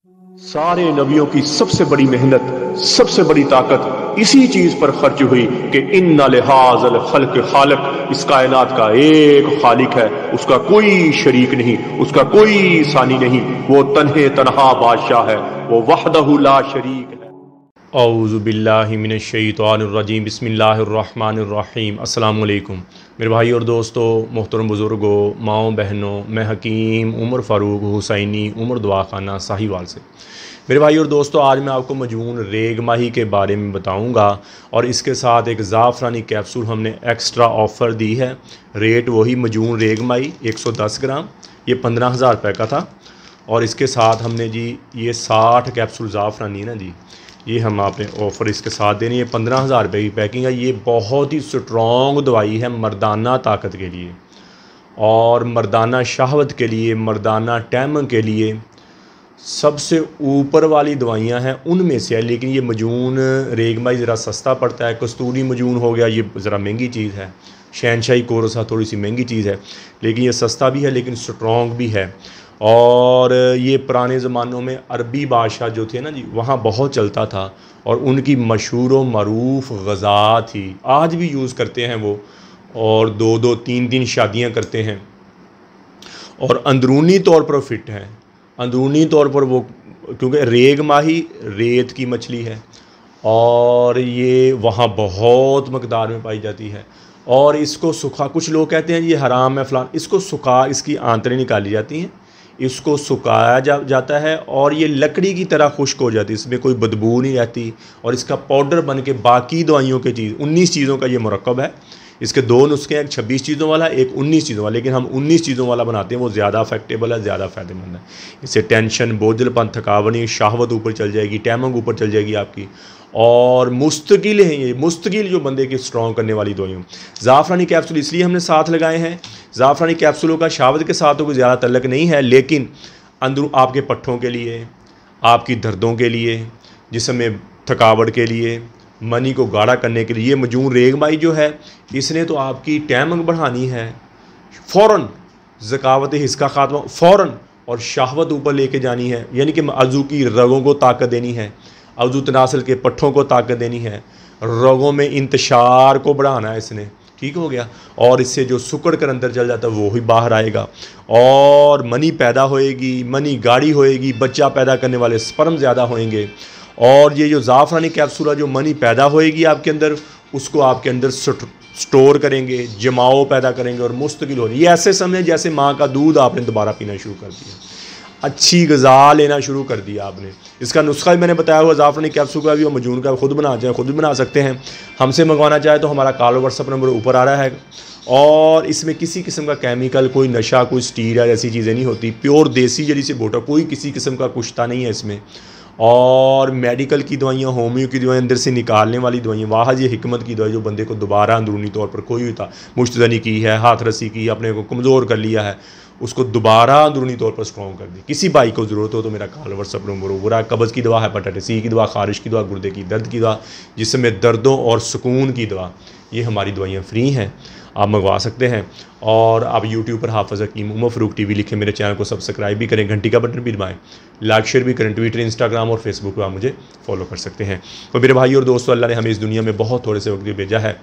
सारे नबियों की सबसे बड़ी मेहनत, सबसे बड़ी ताकत इसी चीज पर खर्च हुई कि इन्ना लिहाज़ल खल्क खालिक, इस कायनात का एक खालिक है, उसका कोई शरीक नहीं, उसका कोई सानी नहीं, वो तन्हे तन्हा बादशाह है, वो वहदहु ला शरीक है। औज़ु बिल्लाहि मिनश शैतानिर रजीम, बिस्मिल्लाहिर्रहमानिर रहीम। अस्सलामु अलैकुम मेरे भाई और दोस्तों, मोहतरम बुज़ुर्गों, माओ बहनों, मैं हकीम उमर फ़ारूक हुसैनी उमर दुआ खाना साहिवाल से। मेरे भाई और दोस्तों, आज मैं आपको मजून रेग माही के बारे में बताऊंगा और इसके साथ एक ज़ाफ़रानी कैप्सूल हमने एक्स्ट्रा ऑफ़र दी है। रेट वही मजून रेग माही 110 ग्राम, ये 15,000 रुपये का था। और इसके साथ हमने जी ये 60 कैप्सूल ज़ाफ़रानी है ना जी, ये हम आपने ऑफ़र इसके साथ देनी है। 15,000 रुपये की पैकिंग है। ये बहुत ही स्ट्रॉन्ग दवाई है मर्दाना ताकत के लिए और मर्दाना शहवत के लिए, मर्दाना टैम के लिए सबसे ऊपर वाली दवाइयाँ हैं उनमें से है। लेकिन ये मजून रेगमाई ज़रा सस्ता पड़ता है। कस्तूरी मजून हो गया, ये ज़रा महंगी चीज़ है। शहनशाही कोरसा थोड़ी सी महंगी चीज़ है, लेकिन ये सस्ता भी है, लेकिन स्ट्रॉन्ग भी है। और ये पुराने ज़मानों में अरबी बादशाह जो थे ना जी, वहाँ बहुत चलता था और उनकी मशहूर व मरूफ ग़ज़ा थी। आज भी यूज़ करते हैं वो, और 2-2 3-3 शादियाँ करते हैं और अंदरूनी तौर पर फिट हैं। अंदरूनी तौर पर वो, क्योंकि रेग माही रेत की मछली है और ये वहाँ बहुत मकदार में पाई जाती है। और इसको सुखा, कुछ लोग कहते हैं ये हराम है फलान, इसको सुखा, इसकी आंतरें निकाली जाती हैं, इसको सुखाया जाता है और ये लकड़ी की तरह खुश्क हो जाती है, इसमें कोई बदबू नहीं रहती। और इसका पाउडर बन के बाकी दवाइयों के चीज़ 19 चीज़ों का ये मुरक्कब है। इसके 2 नुस्खे हैं, एक 26 चीज़ों वाला, एक 19 चीज़ों वाला, लेकिन हम 19 चीज़ों वाला बनाते हैं, वो ज़्यादा अफेक्टेबल है, ज़्यादा फ़ायदेमंद है। इससे टेंशन, बोझलपन, थकावनी, शहवत ऊपर चल जाएगी, टैमंग ऊपर चल जाएगी आपकी। और मुस्तकिल हैं ये, मुस्तकिल जो बंदे की स्ट्रॉन्ग करने वाली दवाइयाँ। ज़ाफ़रानी कैप्सूल इसलिए हमने साथ लगाए हैं। ज़ाफ़रानी कैप्सूलों का शहावत के साथ तो कोई ज़्यादा तल्लक नहीं है, लेकिन अंदर आपके पट्ठों के लिए, आपकी दर्दों के लिए, जिस्म में थकावट के लिए, मनी को गाढ़ा करने के लिए, ये मजून रेगमाई जो है इसने तो आपकी टैमंग बढ़ानी है फ़ौरन, ज़कावत हिस्सा खात्मा फ़ौरन, और शहवत ऊपर लेके जानी है, यानी कि अज़ू की रगों को ताकत देनी है, अज़ू तनासल के पट्ठों को ताकत देनी है, रगों में इंतशार को बढ़ाना है इसने। ठीक हो गया। और इससे जो सुकड़ कर अंदर चल जाता है वो ही बाहर आएगा और मनी पैदा होएगी, मनी गाढ़ी होएगी, बच्चा पैदा करने वाले स्पर्म ज़्यादा होएंगे। और ये जो ज़ाफ़रानी कैप्सूल है, जो मनी पैदा होएगी आपके अंदर, उसको आपके अंदर स्टोर करेंगे, जमाव पैदा करेंगे और मुस्तकिल हो। ये ऐसे समझे जैसे माँ का दूध आपने दोबारा पीना शुरू कर दिया, अच्छी ग़िज़ा लेना शुरू कर दिया आपने। इसका नुस्खा भी मैंने बताया हुआ, ज़ाफ़रानी कैप्सूल का भी और मजून का खुद बना चाहे खुद भी बना सकते हैं। हमसे मंगवाना चाहे तो हमारा कॉल व्हाट्सअप नंबर ऊपर आ रहा है। और इसमें किसी किस्म का केमिकल, कोई नशा, कोई स्टीरॉयड ऐसी चीज़ें नहीं होती। प्योर देसी जड़ी से बोटा, कोई किसी किस्म का कुश्ता नहीं है इसमें। और मेडिकल की दवाइयाँ, होम्यो की दवाइयाँ, अंदर से निकालने वाली दवाइयाँ, वाह ये हिकमत की दवाई जो बंदे को दोबारा अंदरूनी तौर पर कोई होता मुश्तदनी की है, हाथ रस्सी की, अपने को कमज़ोर कर लिया है, उसको दोबारा अंदरूनी तौर पर स्ट्रॉन्ग कर दी। किसी भाई को ज़रूरत हो तो मेरा कॉल व्हाट्सअप नंबर ऊपर। कब्ज़ की दवा, हेपेटाइटिस सी की दवा, खारिश की दवा, गुर्दे की दर्द की दवा, जिसमें दर्दों और सुकून की दवा, ये हमारी दवाइयाँ फ्री हैं, आप मंगवा सकते हैं। और आप यूट्यूब पर हाफ़िज़ हकीम उमर फ़ारूक टीवी लिखें, मेरे चैनल को सब्सक्राइब भी करें, घंटी का बटन भी दबाएं, लाइक शेयर भी करें। ट्विटर, इंस्टाग्राम और फेसबुक पर आप मुझे फॉलो कर सकते हैं। तो मेरे भाई और दोस्तों, अल्लाह ने हमें इस दुनिया में बहुत थोड़े से वक्त भेजा है।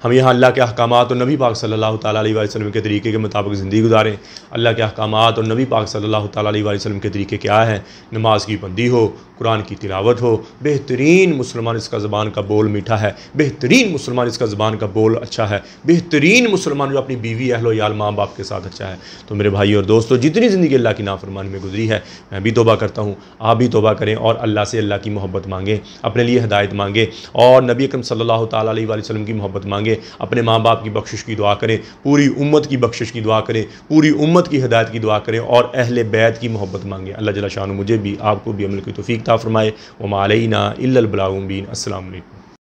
हम यहाँ अल्लाह के अहकामात और नबी पाक सल्लल्लाहु ताला अलैहि वसल्लम के तरीके के मुताबिक ज़िंदगी गुजारें। अल्लाह के अहकामात और नबी पाक सल्लल्लाहु ताला अलैहि वसल्लम के तरीके क्या हैं? नमाज की बंदी हो, कुरान की तिलावत हो, बेहतरीन मुसलमान इसका ज़बान का बोल मीठा है, बेहतरीन मुसलमान इसका ज़बान का बोल अच्छा है, बेहतरीन मुसलमान जो अपनी बीवी, अहलो याल, माँ बाप के साथ अच्छा है। तो मेरे भाई और दोस्तों, जितनी ज़िंदगी अल्लाह की नाफरमानी में गुजरी है, मैं भी तौबा करता हूँ, आप भी तौबा करें और अल्लाह से अल्लाह की मोहब्बत मांगें, अपने लिए हिदायत मांगें और नबी अकरम सल्लल्लाहु ताला अलैहि वसल्लम की मोहब्बत मांगें, अपने माँ बाप की बख्शिश की दुआ करें, पूरी उम्मत की बख्शिश की दुआ करें, पूरी उम्मत की हिदायत की दुआ करें और अहले बैत की मोहब्बत मांगें। अल्लाह जल्ल शान मुझे भी, आपको भी अमल की तौफीक अता फरमाए। वमा अलैना इल्लल बलागुल मुबीन। अस्सलामु अलैकुम।